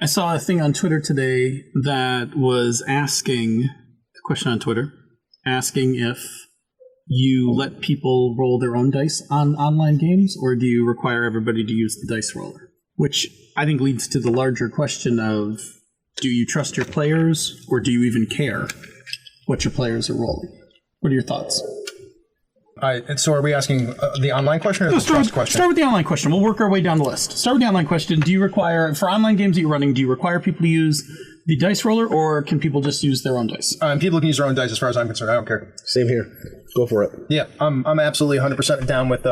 I saw a thing on Twitter today that was asking, a question on Twitter, asking if you let people roll their own dice on online games, or do you require everybody to use the dice roller? Which I think leads to the larger question of, do you trust your players, or do you even care what your players are rolling? What are your thoughts? And so are we asking the online question or the trust question? Start with the online question. We'll work our way down the list. Start with the online question. Do you require, for online games that you're running, do you require people to use the dice roller, or can people just use their own dice? People can use their own dice as far as I'm concerned. I don't care. Same here. Go for it. Yeah, I'm absolutely 100% down with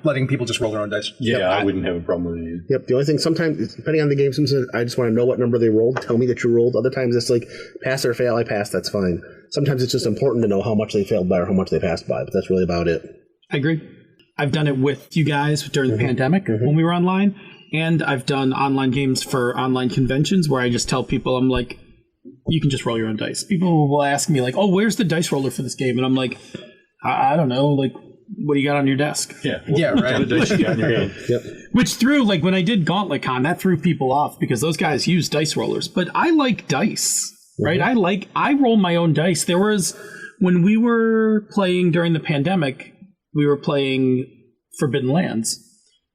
letting people just roll their own dice. Yeah, I wouldn't have a problem with it. Yep. The only thing, sometimes, depending on the game, sometimes I just want to know what number they rolled. Tell me that you rolled. Other times it's like, pass or fail, I passed, that's fine. Sometimes it's just important to know how much they failed by or how much they passed by, but that's really about it. I agree. I've done it with you guys during the pandemic when we were online, and I've done online games for online conventions where I just tell people, I'm like, you can just roll your own dice. People will ask me like, oh, where's the dice roller for this game? And I'm like, I don't know, like, what do you got on your desk? Yeah, right. The dice you got in your hand. Yep. Which threw, like, when I did Gauntlet Con, that threw people off because those guys use dice rollers. But I like dice, right? I roll my own dice. There was, when we were playing during the pandemic, we were playing Forbidden Lands,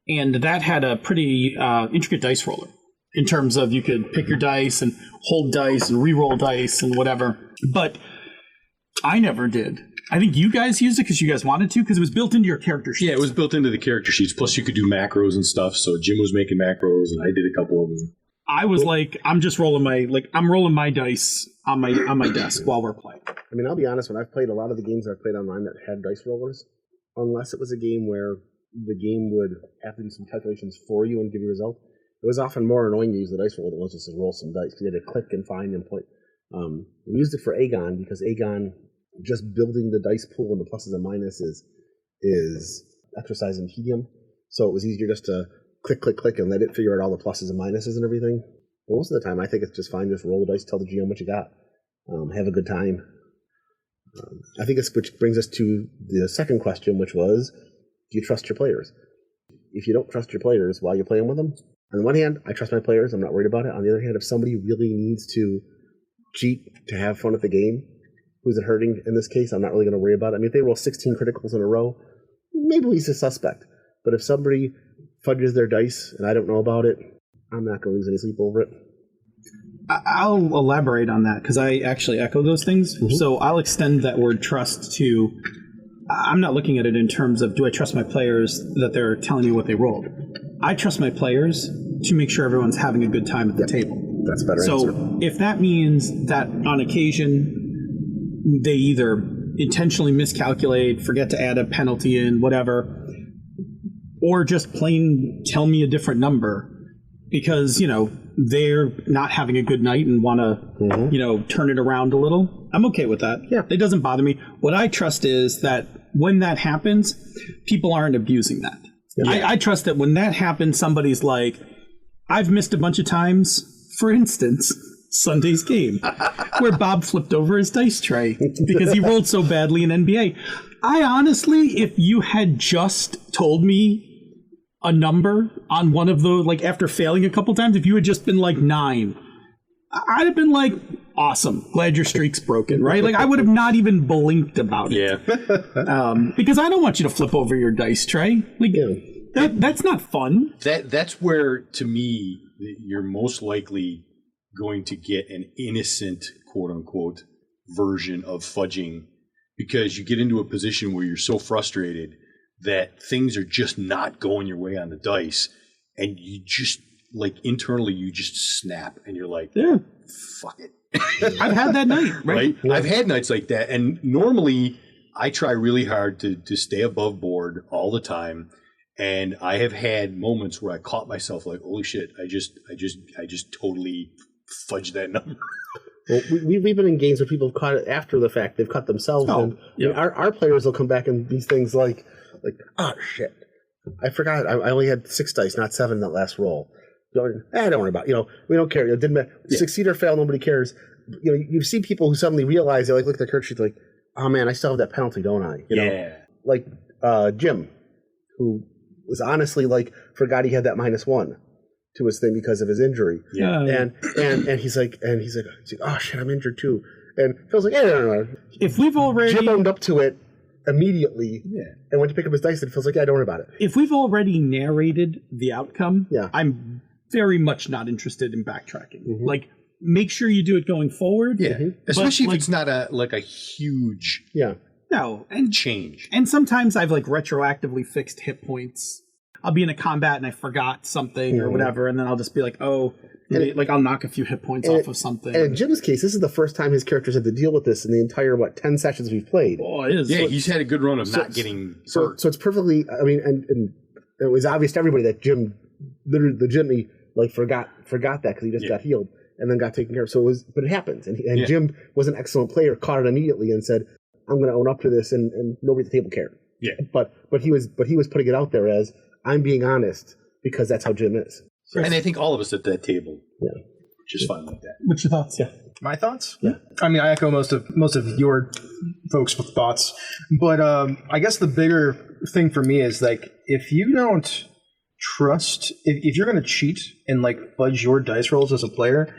and that had a pretty intricate dice roller in terms of you could pick your dice and hold dice and re-roll dice and whatever. But I never did. I think you guys used it because you guys wanted to, because it was built into your character sheets. Yeah, it was built into the character sheets. Plus, you could do macros and stuff. So Jim was making macros, and I did a couple of them. I was like, I'm just rolling I'm rolling my dice on my desk while we're playing. I mean, I'll be honest, when I've played a lot of the games I've played online that had dice rollers, unless it was a game where the game would have to do some calculations for you and give you a result, it was often more annoying to use the dice roller than it was just to roll some dice. You had to click and find and point. We used it for Aegon because Aegon, just building the dice pool and the pluses and minuses is exercise in tedium. So it was easier just to click and let it figure out all the pluses and minuses and everything. But most of the time, I think it's just fine. Just roll the dice, tell the GM what you got, have a good time. I think which brings us to the second question, which was, do you trust your players? If you don't trust your players while you're playing with them, on the one hand, I trust my players. I'm not worried about it. On the other hand, if somebody really needs to cheat to have fun at the game, who's it hurting in this case? I'm not really going to worry about it. I mean, if they roll 16 criticals in a row, maybe he's a suspect. But if somebody fudges their dice and I don't know about it, I'm not going to lose any sleep over it. I'll elaborate on that because I actually echo those things. So I'll extend that word trust to, I'm not looking at it in terms of, do I trust my players that they're telling me what they rolled? I trust my players to make sure everyone's having a good time at the table. That's a better answer. So if that means that on occasion they either intentionally miscalculate, forget to add a penalty in, whatever, or just plain tell me a different number because, they're not having a good night and want to, turn it around a little, I'm okay with that. Yeah. It doesn't bother me. What I trust is that when that happens, people aren't abusing that. Yeah. I trust that when that happens, somebody's like, I've missed a bunch of times, for instance, Sunday's game, where Bob flipped over his dice tray because he rolled so badly in NBA. I honestly, if you had just told me a number on one of those, like after failing a couple times, if you had just been like 9, I'd have been like, awesome, glad your streak's broken, right? Like I would have not even blinked about it. Yeah. Because I don't want you to flip over your dice tray. Like that's not fun. That's where, to me, you're most likely going to get an innocent, quote unquote, version of fudging, because you get into a position where you're so frustrated that things are just not going your way on the dice, and you just, like, internally you just snap and you're like, fuck it. I've had that night, right? Yeah. I've had nights like that, and normally I try really hard to stay above board all the time, and I have had moments where I caught myself like, holy shit, I just totally fudged that number. Well, we've been in games where people have caught it after the fact. They've caught themselves. And our players will come back and these things like, oh, shit. I forgot. I only had 6 dice, not 7 in that last roll. Don't worry about it. We don't care. It didn't matter. Succeed or fail, nobody cares. You see people who suddenly realize, they look at their character sheet like, oh, man, I still have that penalty, don't I? Like Jim, who was honestly forgot he had that -1. to his thing because of his injury. Yeah. And he's like, oh shit, I'm injured too. And Phil's like, no. If we've already Jim owned up to it immediately and went to pick up his dice, and Phil's like, yeah, don't worry about it. If we've already narrated the outcome, Yeah. I'm very much not interested in backtracking. Like, make sure you do it going forward. Yeah, especially But, if it's not a huge No, and change. And sometimes I've like retroactively fixed hit points. I'll be in a combat and I forgot something or whatever, and then I'll just be like, oh, like I'll knock a few hit points off of something. And in Jim's case, this is the first time his characters had to deal with this in the entire 10 sessions we've played. Oh, it is. Yeah, So he's had a good run of not getting hurt. So it's perfectly. I mean, and it was obvious to everybody that Jim literally legitimately forgot that because he just got healed and then got taken care of. So it was, but it happens, and Jim was an excellent player, caught it immediately, and said, "I'm going to own up to this," and nobody at the table cared. Yeah, but he was putting it out there as I'm being honest because that's how Jim is. And I think all of us at that table, just fine like that. What's your thoughts? Yeah. My thoughts? Yeah. I mean, I echo most of your folks' thoughts, but I guess the bigger thing for me is like if you don't trust, if you're going to cheat and like fudge your dice rolls as a player,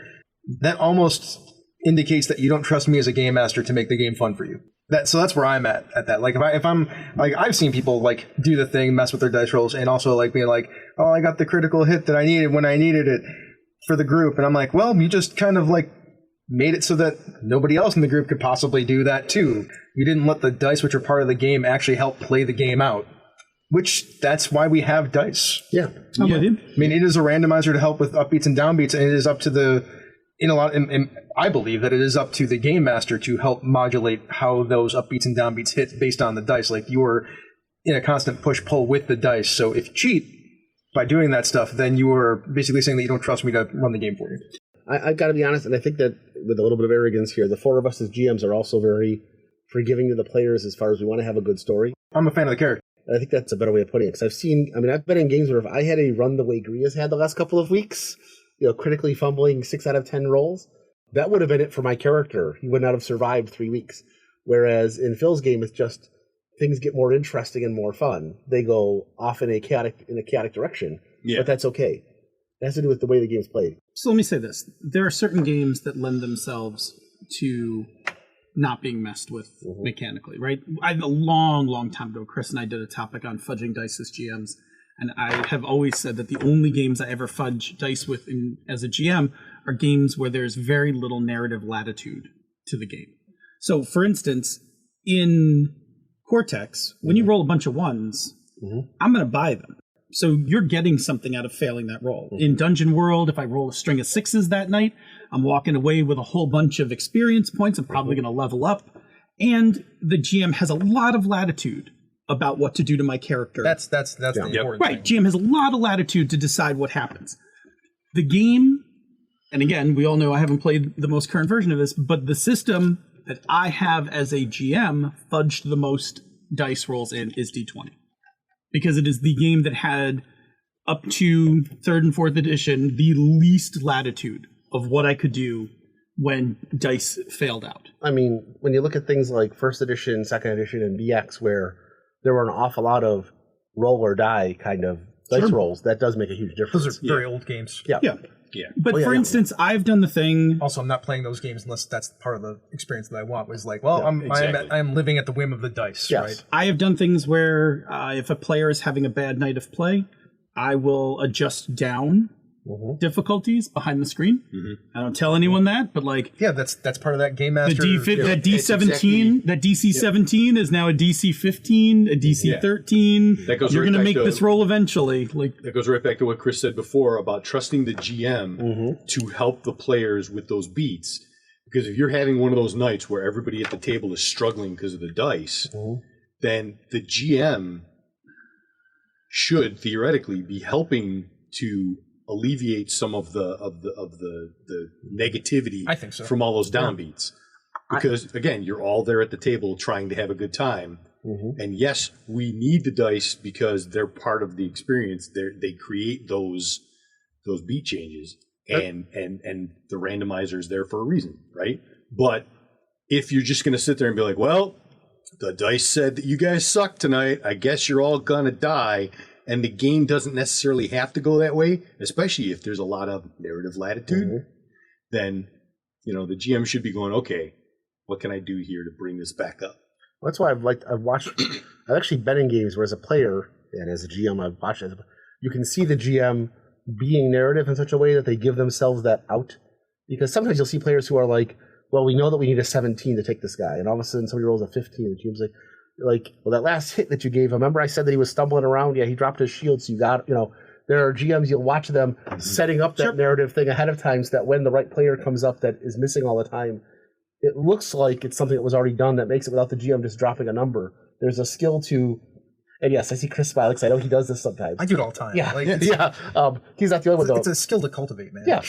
that almost indicates that you don't trust me as a game master to make the game fun for you. So that's where I'm at that. Like if I'm like I've seen people like do the thing, mess with their dice rolls, and also like being like, oh, I got the critical hit that I needed when I needed it for the group, and I'm like, well, you just kind of like made it so that nobody else in the group could possibly do that too. You didn't let the dice, which are part of the game, actually help play the game out. Which that's why we have dice. Yeah. I'm with you. I mean, it is a randomizer to help with upbeats and downbeats, and it is up to the I believe that it is up to the game master to help modulate how those upbeats and downbeats hit based on the dice. Like you're in a constant push-pull with the dice. So if you cheat by doing that stuff, then you are basically saying that you don't trust me to run the game for you. I got to be honest, and I think that with a little bit of arrogance here, the four of us as GMs are also very forgiving to the players as far as we want to have a good story. I'm a fan of the character. And I think that's a better way of putting it. Because I've been in games where if I had a run the way Gria's had the last couple of weeks, critically fumbling 6 out of 10 rolls, that would have been it for my character. He would not have survived 3 weeks. Whereas in Phil's game, it's just things get more interesting and more fun. They go off in a chaotic direction, but that's okay. It has to do with the way the game's played. So let me say this. There are certain games that lend themselves to not being messed with mechanically, right? A long time ago, Chris and I did a topic on fudging dice as GMs, and I have always said that the only games I ever fudge dice with as a GM are games where there's very little narrative latitude to the game. So, for instance, in Cortex, when you roll a bunch of ones, I'm going to buy them. So you're getting something out of failing that roll. In Dungeon World, if I roll a string of 6s that night, I'm walking away with a whole bunch of experience points. I'm probably going to level up. And the GM has a lot of latitude about what to do to my character. That's the important right. thing. GM has a lot of latitude to decide what happens. The game, and again, we all know I haven't played the most current version of this, but the system that I have as a GM fudged the most dice rolls in is D20. Because it is the game that had, up to 3rd and 4th edition, the least latitude of what I could do when dice failed out. I mean, when you look at things like 1st edition, 2nd edition, and BX, where there were an awful lot of roll or die kind of dice rolls, that does make a huge difference. Those are very old games. Yeah. But for instance, I've done the thing. Also, I'm not playing those games unless that's part of the experience that I want. Was like, well, I'm living at the whim of the dice, right? I have done things where if a player is having a bad night of play, I will adjust down difficulties behind the screen. I don't tell anyone that, but that's part of that game master. That D17, that DC 17 is now a DC 15, a DC 13. That goes You're right going to back make to- this roll eventually. That goes right back to what Chris said before about trusting the GM to help the players with those beats. Because if you're having one of those nights where everybody at the table is struggling because of the dice, then the GM should theoretically be helping to alleviate some of the negativity I think so. from all those downbeats. Because again, you're all there at the table trying to have a good time. And yes, we need the dice because they're part of the experience. They create those beat changes, and the randomizer is there for a reason, right? But if you're just going to sit there and be like, well, the dice said that you guys suck tonight, I guess you're all gonna die, and the game doesn't necessarily have to go that way, especially if there's a lot of narrative latitude, then, you know, the GM should be going, okay, what can I do here to bring this back up? That's why I've actually been in games where as a player and as a GM, I've watched it. You can see the GM being narrative in such a way that they give themselves that out. Because sometimes you'll see players who are like, well, we know that we need a 17 to take this guy. And all of a sudden somebody rolls a 15 and the GM's like, well, that last hit that you gave, remember I said that he was stumbling around? Yeah, he dropped his shield, so you got, you know, there are GMs, you'll watch them setting up that narrative thing ahead of time so that when the right player comes up that is missing all the time, it looks like it's something that was already done that makes it without the GM just dropping a number. There's a skill to, and yes, I see Chris smiling because I know he does this sometimes. I do it all the time. Yeah, he's not the only one though. It's a skill to cultivate, man. Yeah,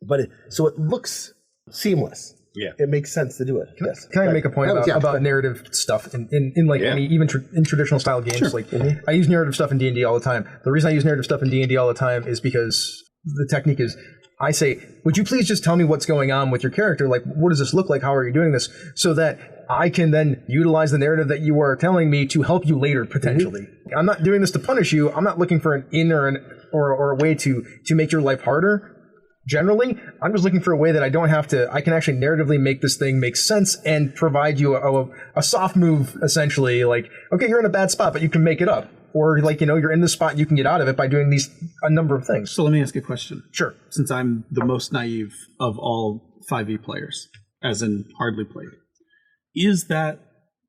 but so it looks seamless. Yeah, it makes sense to do it. Can I make a point about narrative stuff in like any even in traditional style games? Sure. Like I use narrative stuff in D&D all the time. The reason I use narrative stuff in D&D all the time is because the technique is I say, would you please just tell me what's going on with your character? Like, what does this look like? How are you doing this? So that I can then utilize the narrative that you are telling me to help you later, potentially. I'm not doing this to punish you. I'm not looking for an in or a way to make your life harder. Generally, I'm just looking for a way that I don't have to, I can actually narratively make this thing make sense and provide you a soft move, essentially. Like, okay, you're in a bad spot, but you can make it up. Or like, you know, you're in this spot, you can get out of it by doing a number of things. So let me ask you a question. Sure. Since I'm the most naive of all 5e players, as in hardly played, is that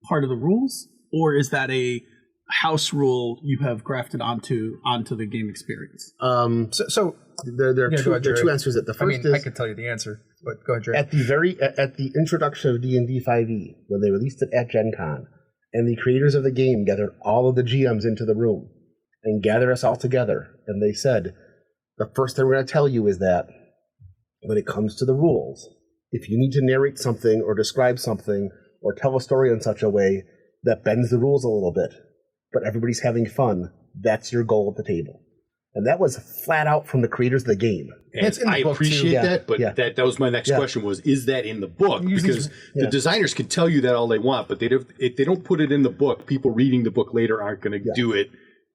part of the rules? Or is that a house rule you have grafted onto the game experience? So there are two answers. That the first is I could tell you the answer, but go ahead, Dre. At the introduction of D&D 5e, when they released it at Gen Con, and the creators of the game gathered all of the GMs into the room and gathered us all together, and they said, the first thing we're going to tell you is that when it comes to the rules, if you need to narrate something or describe something or tell a story in such a way that bends the rules a little bit, but everybody's having fun, that's your goal at the table. And that was flat out from the creators of the game. And I appreciate that, but that was my next question was, is that in the book? Because the designers can tell you that all they want, but if they don't put it in the book, people reading the book later aren't going to do it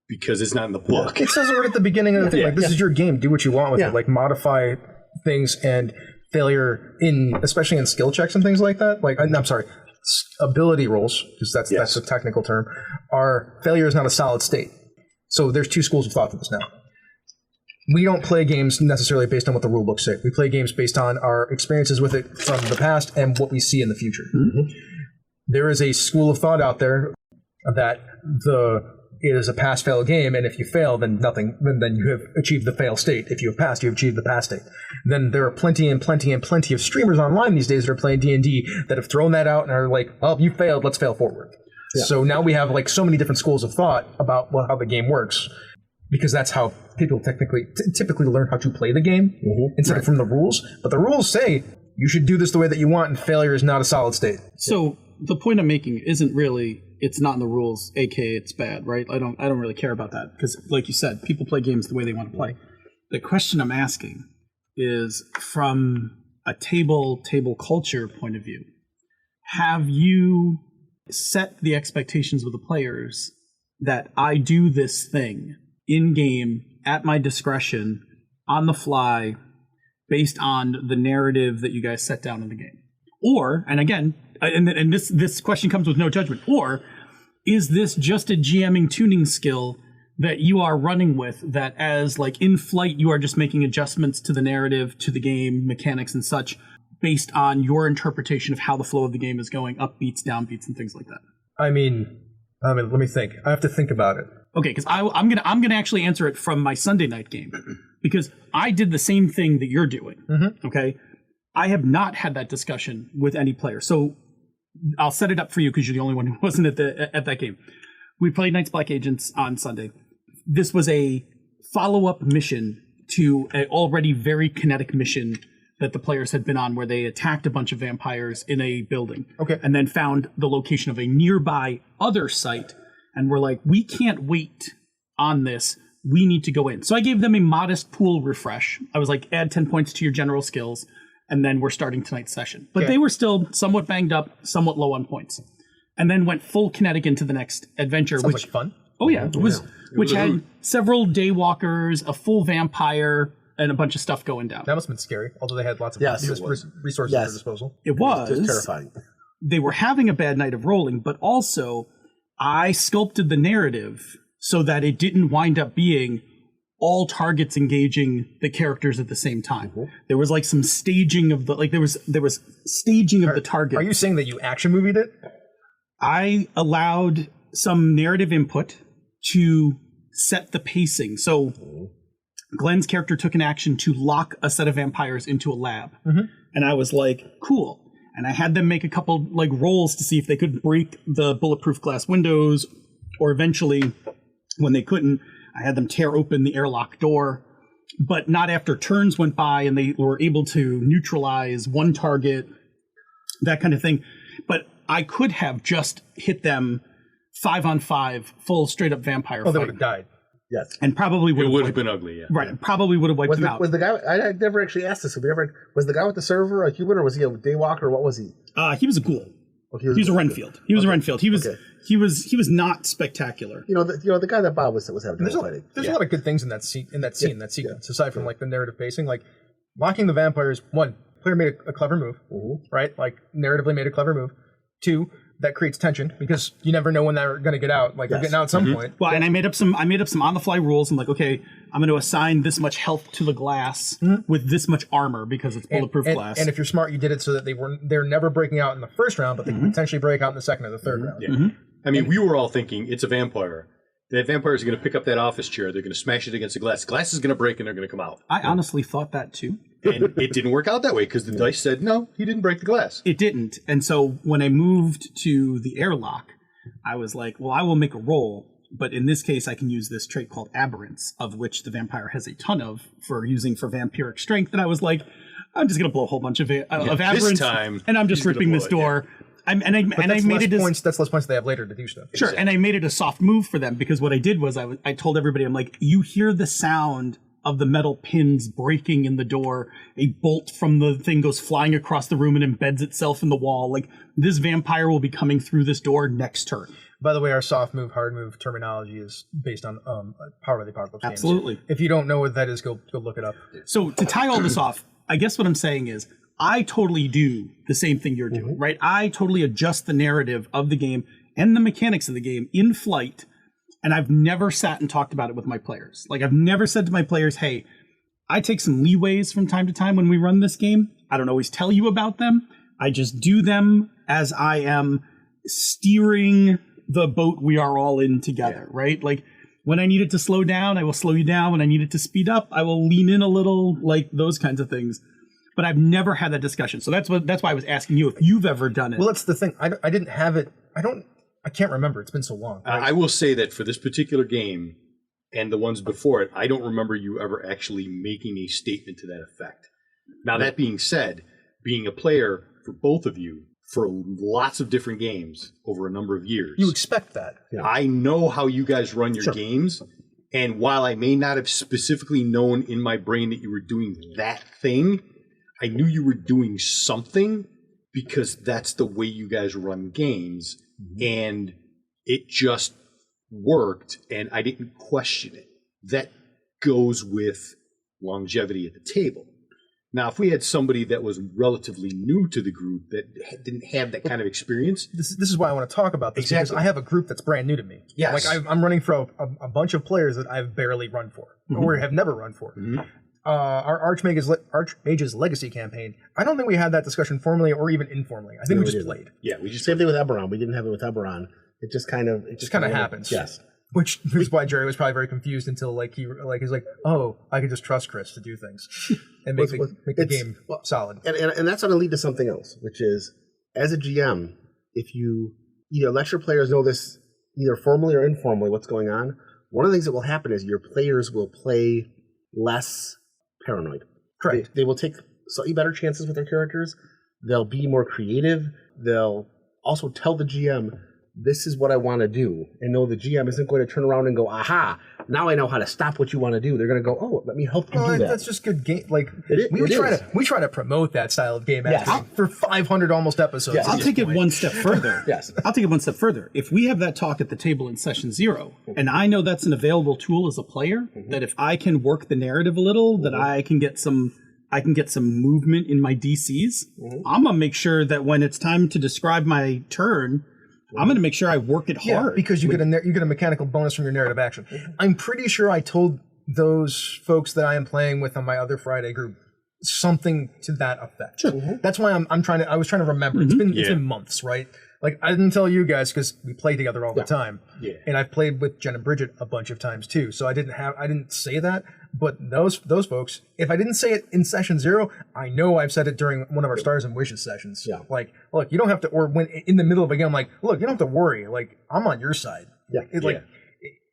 because it's not in the book. It says it right at the beginning of the thing, like, this is your game, do what you want with it. Like, modify things, and failure especially in skill checks and things like that. Like, I'm sorry, ability rolls, because that's a technical term, failure is not a solid state. So there's two schools of thought to this now. We don't play games necessarily based on what the rule books say. We play games based on our experiences with it from the past and what we see in the future. Mm-hmm. There is a school of thought out there that it is a pass-fail game, and if you fail, then nothing. Then you have achieved the fail state. If you have passed, you have achieved the pass state. Then there are plenty of streamers online these days that are playing D&D that have thrown that out and are like, "Oh, you failed. Let's fail forward." Yeah. So now we have like so many different schools of thought about how the game works, because that's how people typically learn how to play the game instead of from the rules. But the rules say you should do this the way that you want, and failure is not a solid state. So the point I'm making isn't really it's not in the rules, aka it's bad, right? I don't really care about that because, like you said, people play games the way they want to play. The question I'm asking is from a table culture point of view. Have you set the expectations with the players that I do this thing in game at my discretion on the fly based on the narrative that you guys set down in the game? Or, and again, and this question comes with no judgment, or is this just a GMing tuning skill that you are running with, that as like in flight you are just making adjustments to the narrative, to the game mechanics and such based on your interpretation of how the flow of the game is going, up beats, down beats, and things like that? I mean, let me think. I have to think about it. Okay, because I'm gonna actually answer it from my Sunday night game, because I did the same thing that you're doing. Mm-hmm. Okay, I have not had that discussion with any player, so I'll set it up for you because you're the only one who wasn't at that game. We played Knights Black Agents on Sunday. This was a follow-up mission to an already very kinetic mission that the players had been on, where they attacked a bunch of vampires in a building. Okay. And then found the location of a nearby other site, and were like, we can't wait on this. We need to go in. So I gave them a modest pool refresh. I was like, add 10 points to your general skills, and then we're starting tonight's session. But they were still somewhat banged up, somewhat low on points. And then went full kinetic into the next adventure. Sounds like fun. Oh yeah, it was, which had several daywalkers, a full vampire, and a bunch of stuff going down. That must have been scary, although they had lots of resources at their disposal. It was Just terrifying. They were having a bad night of rolling, but also I sculpted the narrative so that it didn't wind up being all targets engaging the characters at the same time. There was like some staging of the there was staging of the targets. Are you saying that you action movied it? I allowed some narrative input to set the pacing. So Glenn's character took an action to lock a set of vampires into a lab. And I was like, cool. And I had them make a couple like rolls to see if they could break the bulletproof glass windows, or eventually, when they couldn't, I had them tear open the airlock door, but not after turns went by and they were able to neutralize one target, that kind of thing. But I could have just hit them 5-on-5, full straight up vampire fight. They would have died. Yes. And probably would have been ugly, yeah. Right, probably would have wiped them out. Was the guy, I never actually asked this, was the guy with the server a human, or was he a daywalker? What was he? He was a ghoul. Okay, he was a Renfield. He was a Renfield. He was not spectacular. The guy that Bob was having trouble fighting. There's a lot of good things in that sequence, aside from like the narrative pacing. Like locking the vampires, one, player made a clever move, right? Like narratively made a clever move. Two, that creates tension because you never know when they're going to get out. Like they're getting out at some point. Well, and I made up some on the fly rules. I'm like, okay, I'm going to assign this much health to the glass with this much armor because it's bulletproof glass. And if you're smart, you did it so that they're never breaking out in the first round, but they can potentially break out in the second or the third round. Yeah. I mean, we were all thinking it's a vampire. That vampire is going to pick up that office chair. They're going to smash it against the glass. The glass is going to break and they're going to come out. I honestly thought that too. And it didn't work out that way because the dice said, no, he didn't break the glass. It didn't. And so when I moved to the airlock, I was like, well, I will make a roll. But in this case, I can use this trait called Aberrance, of which the vampire has a ton of for vampiric strength. And I was like, I'm just going to blow a whole bunch of Aberrance. This time, and I'm just ripping this door. I made it that's less points they have later to do stuff. Sure, and I made it a soft move for them because what I did was I told everybody, I'm like, you hear the sound of the metal pins breaking in the door. A bolt from the thing goes flying across the room and embeds itself in the wall. Like, this vampire will be coming through this door next turn. By the way, our soft move, hard move terminology is based on Power of the Apocalypse games. Absolutely. If you don't know what that is, go look it up. So to tie all this off, I guess what I'm saying is I totally do the same thing you're doing, right? I totally adjust the narrative of the game and the mechanics of the game in flight. And I've never sat and talked about it with my players. Like, I've never said to my players, hey, I take some leeways from time to time when we run this game. I don't always tell you about them. I just do them as I am steering the boat we are all in together, right? Like, when I need it to slow down, I will slow you down. When I need it to speed up, I will lean in a little, like those kinds of things. But I've never had that discussion. So that's why I was asking you if you've ever done it. Well, that's the thing. I didn't have it. I can't remember. It's been so long. Right? I will say that for this particular game and the ones before it, I don't remember you ever actually making a statement to that effect. Now, that being said, being a player for both of you for lots of different games over a number of years. You expect that. Yeah. I know how you guys run your games. And while I may not have specifically known in my brain that you were doing that thing, I knew you were doing something because that's the way you guys run games. And it just worked, and I didn't question it. That goes with longevity at the table. Now, if we had somebody that was relatively new to the group that didn't have that kind of experience... This is why I want to talk about this, because I have a group that's brand new to me. Yes. Like, I'm running for a bunch of players that I've barely run for, or have never run for. Our Archmage's Legacy campaign, I don't think we had that discussion formally or even informally. I think we just played. Yeah, we just same thing with Eberron. We didn't have it with Eberron. It just kind of happens. Yes. Which is why Jerry was probably very confused until he's like, oh, I can just trust Chris to do things and make the game solid. And that's going to lead to something else, which is, as a GM, if you let your players know this either formally or informally what's going on, one of the things that will happen is your players will play less paranoid. Correct. They will take slightly better chances with their characters. They'll be more creative. They'll also tell the GM, this is what I want to do, and know the GM isn't going to turn around and go, aha, now I know how to stop what you want to do. They're going to go, oh, let me help you do that. That's just good game. Like it we try to promote that style of game Yes. for 500 almost episodes. Yes. I'll take it one step further. Yes. I'll take it one step further. If we have that talk at the table in session 0, and I know that's an available tool as a player, that if I can work the narrative a little, that I can get some movement in my DCs, I'm gonna make sure that when it's time to describe my turn, I'm going to make sure I work it hard. Because you get a mechanical bonus from your narrative action. I'm pretty sure I told those folks that I am playing with on my other Friday group something to that effect. Sure. That's why I was trying to remember. It's been months, right? Like, I didn't tell you guys because we play together all the time. Yeah. And I've played with Jen and Bridget a bunch of times too. So I didn't say that. But those folks, if I didn't say it in session 0, I know I've said it during one of our Stars and Wishes sessions. Yeah. Like, look, you don't have to, or when in the middle of a game, I'm like, look, you don't have to worry. Like, I'm on your side. Yeah.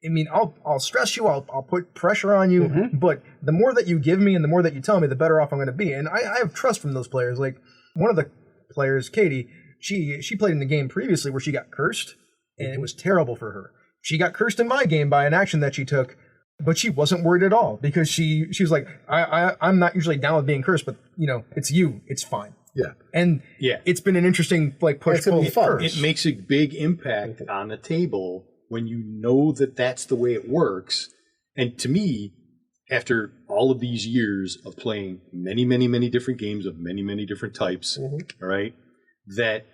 I mean, I'll stress you, I'll put pressure on you, but the more that you give me and the more that you tell me, the better off I'm going to be. And I have trust from those players. Like, one of the players, Katie, she played in the game previously where she got cursed, and it was terrible for her. She got cursed in my game by an action that she took, but she wasn't worried at all because she was like, I'm not usually down with being cursed, but it's you, it's fine. Yeah. And it's been an interesting push-pull. It makes a big impact on the table when you know that that's the way it works. And to me, after all of these years of playing many, many, many different games of many, many different types, all right, that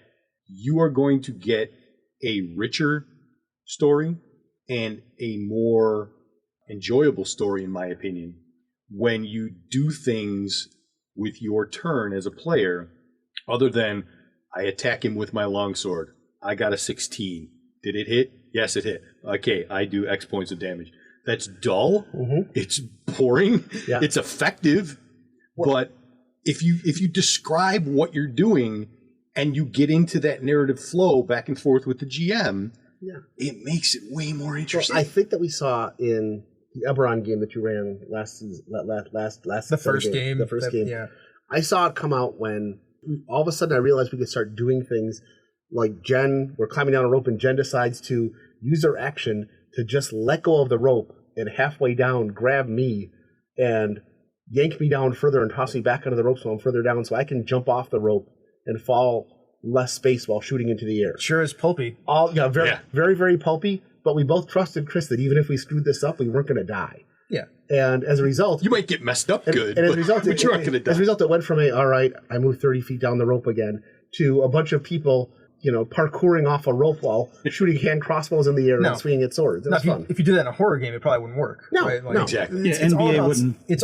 you are going to get a richer story and a more enjoyable story, in my opinion, when you do things with your turn as a player, other than I attack him with my longsword. I got a 16. Did it hit? Yes, it hit. Okay, I do X points of damage. That's dull. It's boring. Yeah. It's effective. But if you describe what you're doing and you get into that narrative flow back and forth with the GM, it makes it way more interesting. Well, I think that we saw in the Eberron game that you ran last season, the first game. Yeah. I saw it come out when all of a sudden I realized we could start doing things like Jen, we're climbing down a rope and Jen decides to use her action to just let go of the rope and halfway down grab me and yank me down further and toss me back onto the rope so I'm further down so I can jump off the rope and fall less space while shooting into the air. Sure is pulpy. Very, very pulpy, but we both trusted Chris that even if we screwed this up, we weren't going to die. Yeah. And as a result... You might get messed up good, and as a result, but you aren't going to die. As a result, it went from all right, I moved 30 feet down the rope again, to a bunch of people parkouring off a rope wall, shooting hand crossbows in the air and swinging at swords. It was fun. If you did that in a horror game, it probably wouldn't work. No, right? no. Exactly. It's all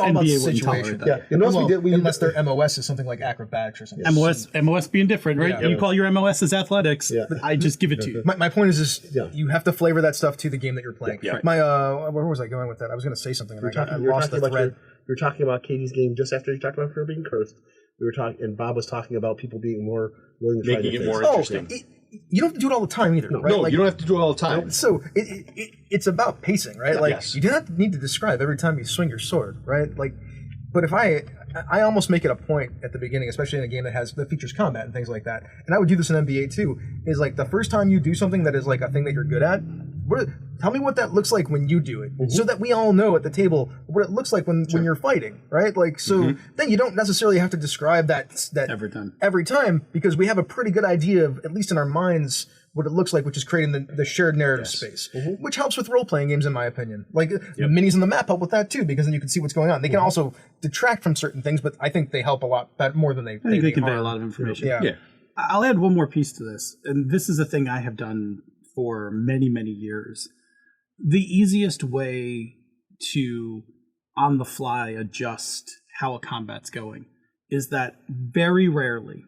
about the situation. Yeah. Unless their MOS is something like acrobatics or something. MOS being different, right? Yeah. You call your MOS as athletics. Yeah. I just give it to you. My point is you have to flavor that stuff to the game that you're playing. Yeah. Where was I going with that? I was going to say something and I lost the thread. You were talking about Katie's game just after you talked about her being cursed. We were talking, and Bob was talking about people being more willing to try making it more interesting. You don't have to do it all the time either, right? No, you don't have to do it all the time. So it's about pacing, right? You do not need to describe every time you swing your sword, right? But if I almost make it a point at the beginning, especially in a game that features combat and things like that, and I would do this in NBA too, is the first time you do something that is a thing that you're good at, tell me what that looks like when you do it, so that we all know at the table what it looks like when you're fighting, right? Then you don't necessarily have to describe that every time, because we have a pretty good idea of, at least in our minds, what it looks like, which is creating the shared narrative space, which helps with role-playing games, in my opinion. The minis on the map help with that too, because then you can see what's going on. They can also detract from certain things, but I think they help a lot more than they convey a lot of information. Yeah. I'll add one more piece to this, and this is a thing I have done for many, many years. The easiest way to, on the fly, adjust how a combat's going is that very rarely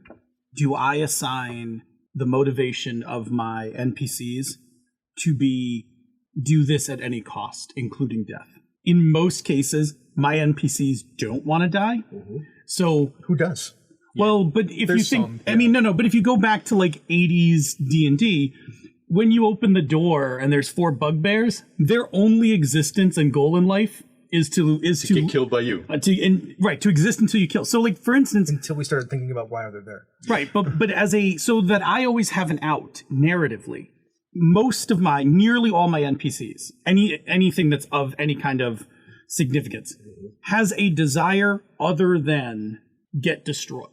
do I assign the motivation of my NPCs to do this at any cost, including death. In most cases, my NPCs don't want to die. So who does? Well, but if you think, but if you go back to 80s D&D, when you open the door and there's 4 bugbears, their only existence and goal in life is to get killed by you. To exist until you kill. So for instance, until we started thinking about why are they there. Right, but so that I always have an out narratively nearly all my NPCs, anything that's of any kind of significance, has a desire other than get destroyed.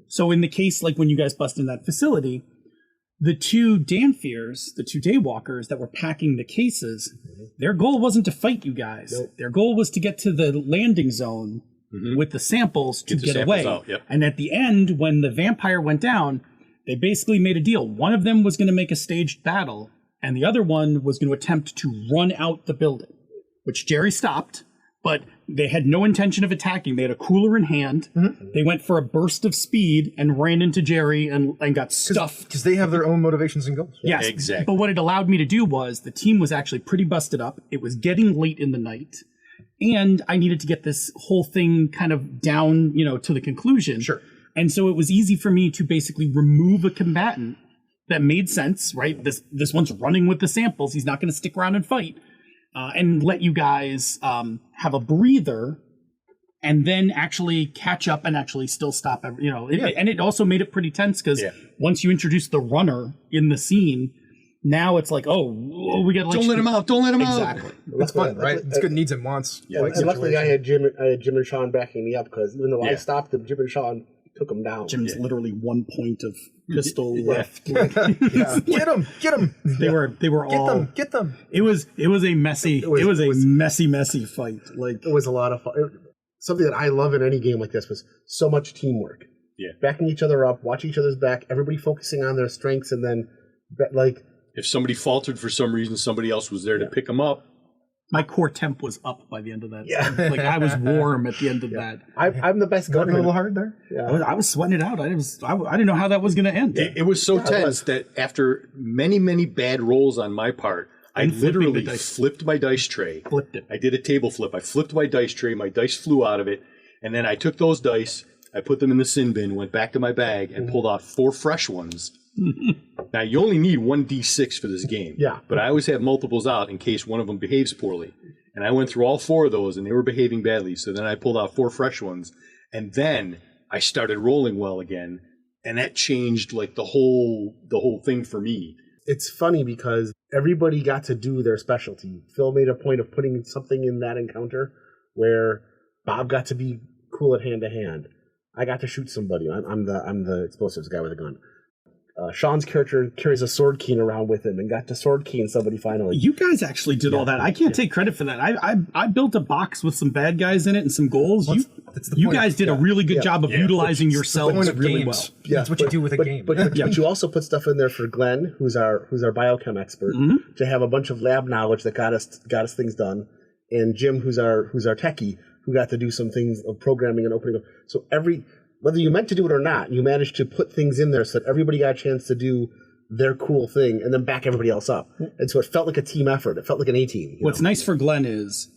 So in the case, like when you guys bust in that facility, the two Danfiers, the two Daywalkers that were packing the cases, their goal wasn't to fight you guys. Nope. Their goal was to get to the landing zone with the samples to get away. Out, yep. And at the end, when the vampire went down, they basically made a deal. One of them was going to make a staged battle, and the other one was going to attempt to run out the building, which Jerry stopped. But they had no intention of attacking. They had a cooler in hand. They went for a burst of speed and ran into Jerry and got stuffed. Because they have their own motivations and goals. Yes, exactly. But what it allowed me to do was the team was actually pretty busted up. It was getting late in the night, and I needed to get this whole thing kind of down, to the conclusion. Sure. And so it was easy for me to basically remove a combatant that made sense, right? This one's running with the samples. He's not going to stick around and fight. And let you guys have a breather, and then actually catch up and actually still stop. And it also made it pretty tense because once you introduce the runner in the scene, now it's like, we got to don't let him out. Don't let him out. Exactly. That's fun, right? It's good needs and wants. Yeah, and luckily I had Jim and Sean backing me up because even though I stopped them, Jim and Sean took him down. Jim's literally 1 point of pistol left. Get them! They were all. Get them! It was a messy. It was a messy fight. Like it was a lot of fun. Something that I love in any game like this was so much teamwork. Yeah, backing each other up, watching each other's back, everybody focusing on their strengths, and then if somebody faltered for some reason, somebody else was there to pick them up. My core temp was up by the end of that. Yeah. Like I was warm at the end of that. I'm the best gunner. Working a little hard there. Yeah. I was sweating it out. I didn't know how that was going to end. It was so tense that after many, many bad rolls on my part, I literally flipped my dice tray. Flipped it. I did a table flip. I flipped my dice tray. My dice flew out of it. And then I took those dice, I put them in the sin bin, went back to my bag, and pulled out 4 fresh ones. Now, you only need 1d6 for this game. Yeah. But I always have multiples out in case one of them behaves poorly. And I went through all 4 of those, and they were behaving badly. So then I pulled out 4 fresh ones. And then I started rolling well again. And that changed like the whole thing for me. It's funny because everybody got to do their specialty. Phil made a point of putting something in that encounter where Bob got to be cool at hand to hand. I got to shoot somebody. I'm the explosives guy with a gun. Sean's character carries a sword keen around with him and got to sword keen somebody finally. You guys actually did all that. I can't take credit for that. I built a box with some bad guys in it and some goals. You guys did a really good job of utilizing yourselves really well. Yeah, that's what you do with a game. But you also put stuff in there for Glenn, who's our biochem expert, to have a bunch of lab knowledge that got us things done, and Jim, who's our techie, who got to do some things of programming and opening up. So whether you meant to do it or not, you managed to put things in there so that everybody got a chance to do their cool thing and then back everybody else up. And so it felt like a team effort. It felt like an A-team. What's nice for Glenn is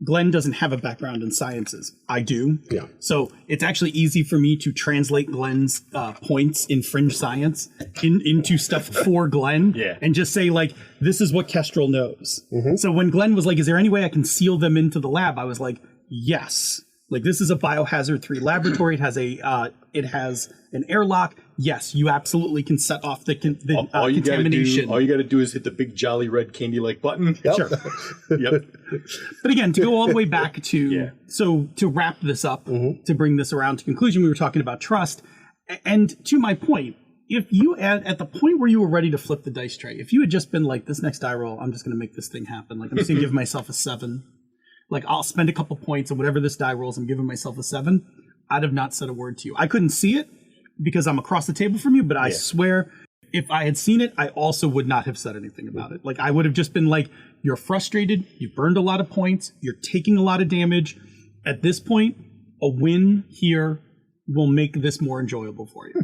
Glenn doesn't have a background in sciences. I do. Yeah. So it's actually easy for me to translate Glenn's points in fringe science into stuff for Glenn and just say, like, this is what Kestrel knows. So when Glenn was like, is there any way I can seal them into the lab? I was like, yes. Like, this is a Biohazard 3 laboratory. It has an airlock. Yes, you absolutely can set off the contamination. All you got to do is hit the big jolly red candy-like button. Yep. Sure. Yep. But again, to go all the way back to so to wrap this up, to bring this around to conclusion, we were talking about trust. And to my point, if you at the point where you were ready to flip the dice tray, if you had just been like, this next die roll, I'm just going to make this thing happen. Like, I'm just going to give myself a 7. Like, I'll spend a couple points and whatever this die rolls, I'm giving myself a 7. I'd have not said a word to you. I couldn't see it because I'm across the table from you, but I swear if I had seen it, I also would not have said anything about it. Like, I would have just been like, you're frustrated, you've burned a lot of points, you're taking a lot of damage. At this point, a win here will make this more enjoyable for you.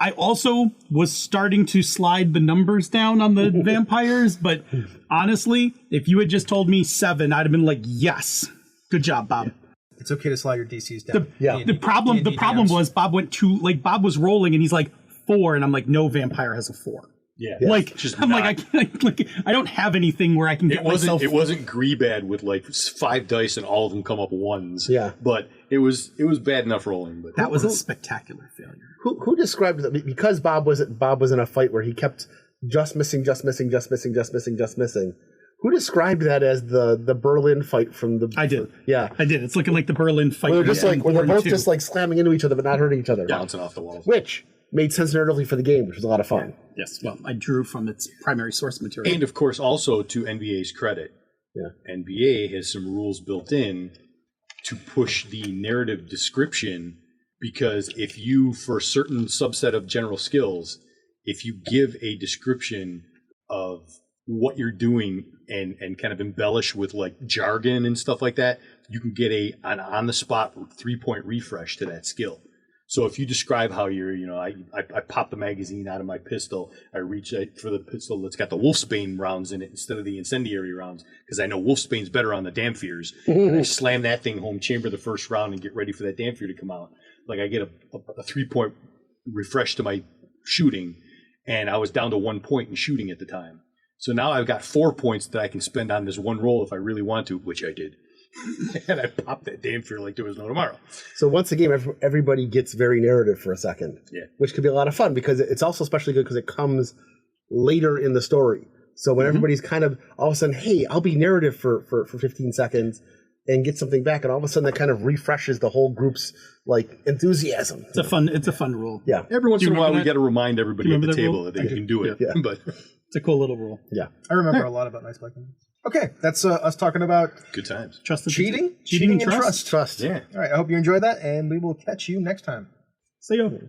I also was starting to slide the numbers down on the vampires, but honestly, if you had just told me 7, I'd have been like, yes, good job, Bob. It's okay to slide your DCs down. The problem was Bob went too, like, Bob was rolling and he's like 4, and I'm like, no vampire has a 4. Yeah, like I'm like I don't have anything where I can get myself. It wasn't Greebad with like 5 dice and all of them come up 1s. Yeah, but it was bad enough rolling. But that was a spectacular failure. Who described that? Because Bob was in a fight where he kept just missing, just missing, just missing, just missing, just missing. Who described that as the Berlin fight from the? I did. Yeah, I did. It's looking like the Berlin fight. where they're both II. just like slamming into each other but not hurting each other, Bouncing off the walls. which made sense narratively for the game, which was a lot of fun. Yes. Well, I drew from its primary source material. And of course, also to NBA's credit, NBA has some rules built in to push the narrative description, because if you, for a certain subset of general skills, if you give a description of what you're doing and kind of embellish with like jargon and stuff like that, you can get an on-the-spot 3-point refresh to that skill. So if you describe how you're, I pop the magazine out of my pistol, I reach out for the pistol that's got the Wolfsbane rounds in it instead of the incendiary rounds, because I know Wolfsbane's better on the Damfiers. And I slam that thing home, chamber the first round, and get ready for that Damfier to come out. Like I get a 3-point refresh to my shooting, and I was down to 1 point in shooting at the time. So now I've got 4 points that I can spend on this one roll if I really want to, which I did. And I popped that Damfier like there was no tomorrow. So once a game, everybody gets very narrative for a second, which could be a lot of fun, because it's also especially good because it comes later in the story. So when everybody's kind of all of a sudden, hey, I'll be narrative for 15 seconds and get something back, and all of a sudden that kind of refreshes the whole group's like enthusiasm. It's a fun rule. Yeah. Every once in a while, we that? got to remind everybody at the table rule? that they can do it. Yeah. But It's a cool little rule. Yeah. I remember a lot about Nice Black. Okay, that's us talking about good times. Trust the cheating cheating and and trust. Trust. Yeah. All right, I hope you enjoyed that, and we will catch you next time. See you.